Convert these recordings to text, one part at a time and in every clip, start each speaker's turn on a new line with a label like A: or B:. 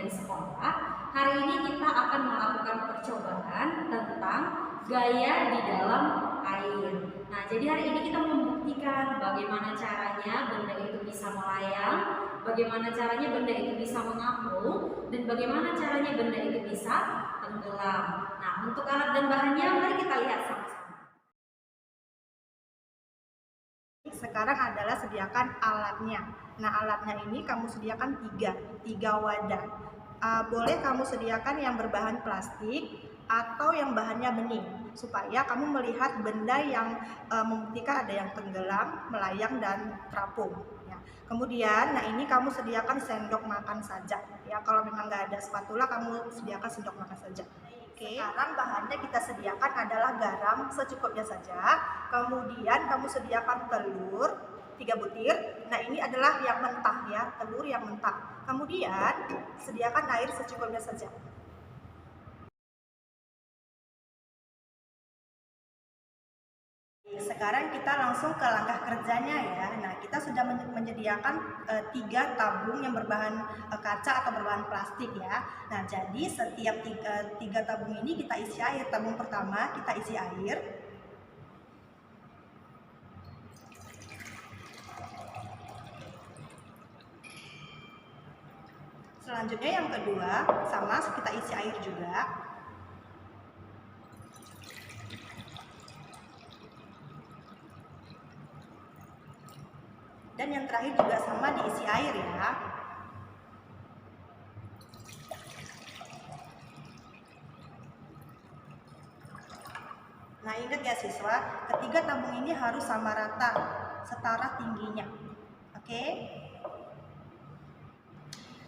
A: dari sekolah, hari ini kita akan melakukan percobaan tentang gaya di dalam air. Nah, jadi hari ini kita membuktikan bagaimana caranya benda itu bisa melayang, bagaimana caranya benda itu bisa mengapung, dan bagaimana caranya benda itu bisa tenggelam. Nah, untuk alat dan bahannya mari kita lihat sama-sama.
B: Sekarang adalah sediakan alatnya. Nah, alatnya ini kamu sediakan tiga wadah. Boleh kamu sediakan yang berbahan plastik atau yang bahannya bening, supaya kamu melihat benda yang membuktikan ada yang tenggelam, melayang, dan terapung. Ya. Kemudian, nah ini kamu sediakan sendok makan saja. Ya, kalau memang nggak ada spatula, kamu sediakan sendok makan saja. Oke. Sekarang bahannya kita sediakan adalah garam secukupnya saja. Kemudian kamu sediakan telur 3 butir. Nah, ini adalah yang mentah ya, telur yang mentah. Kemudian sediakan air secukupnya saja. Sekarang kita langsung ke langkah kerjanya ya. Nah, kita sudah menyediakan 3 tabung yang berbahan kaca atau berbahan plastik ya. Nah, jadi setiap tiga tabung ini kita isi air. Tabung pertama kita isi air. Selanjutnya yang kedua sama kita isi air juga. Dan yang terakhir juga sama diisi air ya. Nah, ingat ya siswa, ketiga tabung ini harus sama rata, setara tingginya. Oke?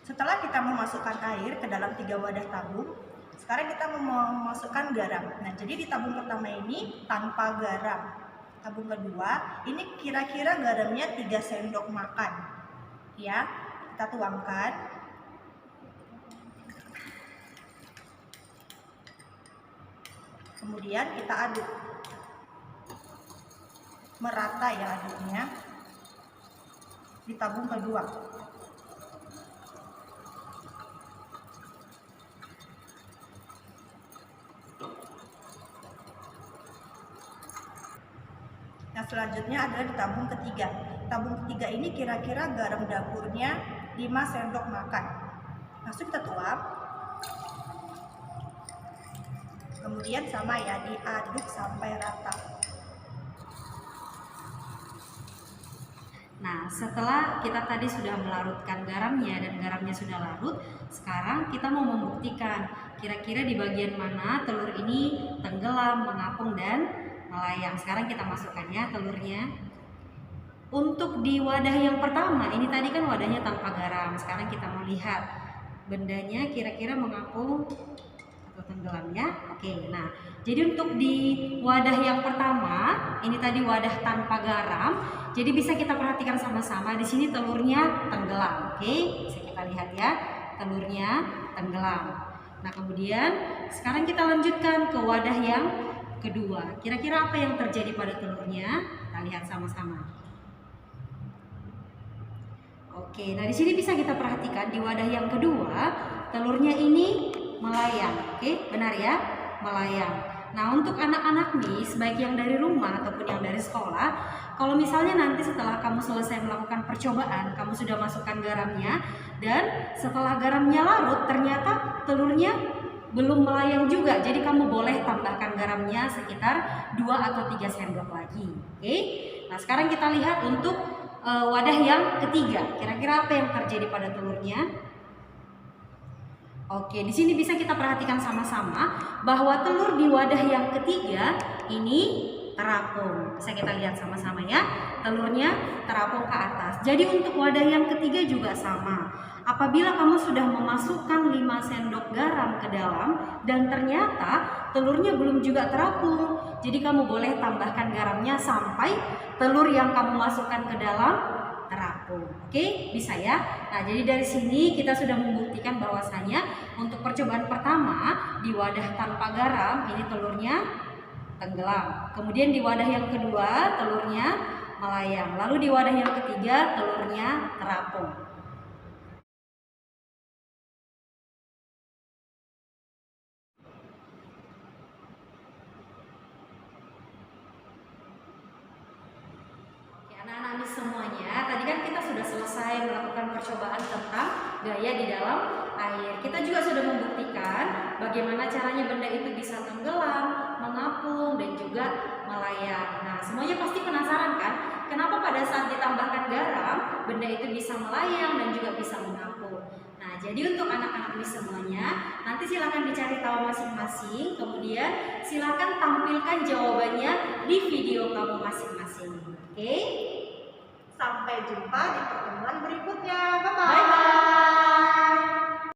B: Setelah kita memasukkan air ke dalam 3 wadah tabung, sekarang kita memasukkan garam. Nah, jadi di tabung pertama ini tanpa garam. Tabung kedua, ini kira-kira garamnya 3 sendok makan. Ya, kita tuangkan. Kemudian kita aduk. Merata ya aduknya. Di tabung kedua. Nah, selanjutnya adalah di tabung ketiga. Tabung ketiga ini kira-kira garam dapurnya 5 sendok makan. Langsung kita tuang. Kemudian sama ya, diaduk sampai rata.
A: Nah, setelah kita tadi sudah melarutkan garamnya dan garamnya sudah larut, sekarang kita mau membuktikan kira-kira di bagian mana telur ini tenggelam, mengapung, dan melayang. Sekarang kita masukkan ya telurnya. Untuk di wadah yang pertama, ini tadi kan wadahnya tanpa garam. Sekarang kita mau lihat bendanya kira-kira mengapung atau tenggelam ya. Oke, nah jadi untuk di wadah yang pertama, ini tadi wadah tanpa garam. Jadi bisa kita perhatikan sama-sama, di sini telurnya tenggelam. Oke, bisa kita lihat ya, telurnya tenggelam. Nah, kemudian sekarang kita lanjutkan ke wadah yang kedua. Kira-kira apa yang terjadi pada telurnya? Kita lihat sama-sama. Oke, nah di sini bisa kita perhatikan di wadah yang kedua, telurnya ini melayang. Oke, benar ya, melayang. Nah, untuk anak-anak nih, baik yang dari rumah ataupun yang dari sekolah, kalau misalnya nanti setelah kamu selesai melakukan percobaan, kamu sudah masukkan garamnya, dan setelah garamnya larut, ternyata telurnya belum melayang juga, jadi kamu boleh tambahkan garamnya sekitar 2 atau 3 sendok lagi. Oke, nah sekarang kita lihat untuk wadah yang ketiga, kira-kira apa yang terjadi pada telurnya? Oke, di sini bisa kita perhatikan sama-sama bahwa telur di wadah yang ketiga ini terapung. Bisa kita lihat sama-sama ya, telurnya terapung ke atas. Jadi untuk wadah yang ketiga juga sama. Apabila kamu sudah memasukkan 5 sendok garam ke dalam dan ternyata telurnya belum juga terapung, jadi kamu boleh tambahkan garamnya sampai telur yang kamu masukkan ke dalam terapung. Oke, bisa ya. Nah, jadi dari sini kita sudah membuktikan bahwasanya untuk percobaan pertama di wadah tanpa garam ini telurnya tenggelam. Kemudian di wadah yang kedua telurnya melayang. Lalu di wadah yang ketiga telurnya terapung. kan kita sudah selesai melakukan percobaan tentang gaya di dalam air. Kita juga sudah membuktikan bagaimana caranya benda itu bisa tenggelam, mengapung, dan juga melayang. Nah, semuanya pasti penasaran kan? Kenapa pada saat ditambahkan garam, benda itu bisa melayang dan juga bisa mengapung? Nah, jadi untuk anak-anak ini semuanya, nanti silakan dicari tahu masing-masing, kemudian silakan tampilkan jawabannya di video kamu masing-masing. Oke?
B: Sampai jumpa di pertemuan berikutnya. Bye-bye.
A: Bye-bye.